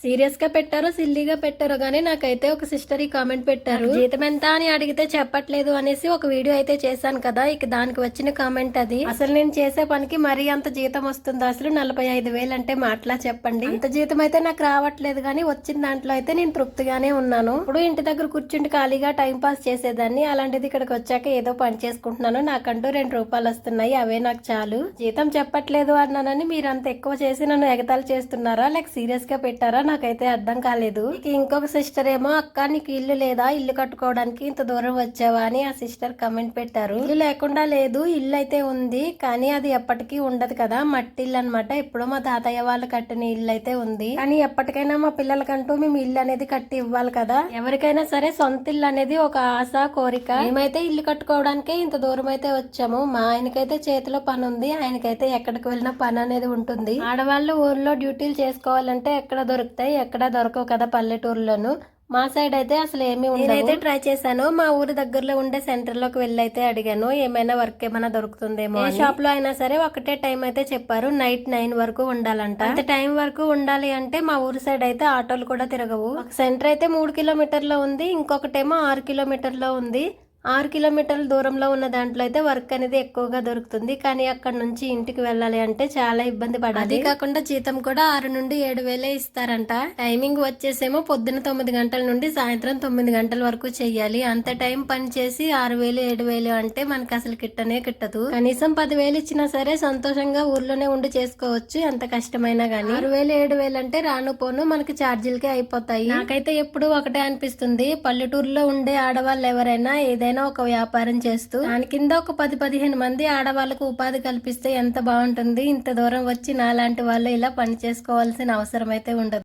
Serious గా పెట్టారో సిల్లీగా పెట్టారో గానీ నాకైతే ఒక సిస్టర్ ఈ కామెంట్ పెట్టారు, జీతం ఎంత అని అడిగితే చెప్పట్లేదు అనేసి ఒక వీడియో అయితే చేశాను కదా, ఇక దానికి వచ్చిన కామెంట్ అది. అసలు నేను చేసే పనికి మరీ అంత జీతం వస్తుందా? అసలు 45,000 అంటే మాటలా చెప్పండి. అంత జీతం అయితే నాకు రావట్లేదు గానీ వచ్చిన దాంట్లో అయితే నేను తృప్తిగానే ఉన్నాను. ఇప్పుడు ఇంటి దగ్గర కూర్చుండి ఖాళీగా టైం పాస్ చేసేదాన్ని, అలాంటిది ఇక్కడికి వచ్చాక ఏదో పని చేసుకుంటున్నాను, నాకంటూ 2 రూపాయలు వస్తున్నాయి, అవే నాకు చాలు. జీతం చెప్పట్లేదు అన్నానని మీరు అంత ఎక్కువ చేసి నన్ను ఎగతాళి చేస్తున్నారా, లేక సీరియస్ గా పెట్టారా? నాకైతే అర్థం కాలేదు. ఇంకొక సిస్టర్ ఏమో, అక్క నీకు ఇల్లు లేదా, ఇల్లు కట్టుకోవడానికి ఇంత దూరం వచ్చావా అని ఆ సిస్టర్ కమెంట్ పెట్టారు. ఇల్లు లేకుండా లేదు, ఇల్లు అయితే ఉంది, కానీ అది ఎప్పటికీ ఉండదు కదా, మట్టి ఇల్లు అనమాట. ఎప్పుడో మా తాతయ్య వాళ్ళు కట్టిన ఇల్లు అయితే ఉంది, కానీ ఎప్పటికైనా మా పిల్లలకంటూ మేము ఇల్లు అనేది కట్టి ఇవ్వాలి కదా. ఎవరికైనా సరే సొంత ఇల్లు అనేది ఒక ఆశ, కోరిక. మేమైతే ఇల్లు కట్టుకోవడానికే ఇంత దూరం అయితే వచ్చాము. మా ఆయనకైతే చేతిలో పని ఉంది, ఆయనకైతే ఎక్కడికి వెళ్ళినా పని అనేది ఉంటుంది. ఆడవాళ్ళు ఊర్లో డ్యూటీలు చేసుకోవాలంటే ఎక్కడ దొరుకుతాయి, ఎక్కడ దొరకవు కదా పల్లెటూరులోను. మా సైడ్ అయితే అసలు ఏమీ ఉండదు. నేనైతే ట్రై చేశాను, మా ఊరి దగ్గరలో ఉండే సెంటర్ లోకి వెళ్ళి అయితే అడిగాను, ఏమైనా వర్క్ ఏమైనా దొరుకుతుందేమో. ఏ షాప్ లో అయినా సరే ఒకటే టైం అయితే చెప్పారు, నైట్ 9 వరకు ఉండాలంట. అంత టైం వరకు ఉండాలి అంటే మా ఊరి సైడ్ అయితే ఆటోలు కూడా తిరగవు. ఒక సెంటర్ అయితే 3 కిలోమీటర్లో ఉంది, ఇంకొకటేమో 6 కిలోమీటర్లో ఉంది. 6 కిలోమీటర్ల దూరంలో ఉన్న దాంట్లో అయితే వర్క్ అనేది ఎక్కువగా దొరుకుతుంది, కానీ అక్కడ నుంచి ఇంటికి వెళ్ళాలి అంటే చాలా ఇబ్బంది పడాలి. అది కాకుండా జీతం కూడా 6 నుండి 7,000 ఇస్తారంట. టైమింగ్ వచ్చేసేమో పొద్దున 9 గంటల నుండి సాయంత్రం 9 గంటల వరకు చెయ్యాలి. అంత టైం పని చేసి 6,000 7,000 అంటే మనకి అసలు కిట్టనే కిట్టదు. కనీసం 10,000 ఇచ్చినా సరే సంతోషంగా ఊర్లోనే ఉండి చేసుకోవచ్చు, ఎంత కష్టమైనా గానీ. 6,000 7,000 అంటే రాను పోను మనకి ఛార్జీలకే అయిపోతాయి. నాకైతే ఎప్పుడు ఒకటే అనిపిస్తుంది, పల్లెటూరులో ఉండే ఆడవాళ్ళు ఎవరైనా ఏదైనా ఒక వ్యాపారం చేస్తూ దాని కింద ఒక 10-15 మంది ఆడవాళ్ళకు ఉపాధి కల్పిస్తే ఎంత బాగుంటుంది. ఇంత దూరం వచ్చి నాలాంటి వాళ్ళు ఇలా పని చేసుకోవాల్సిన అవసరం అయితే ఉండదు.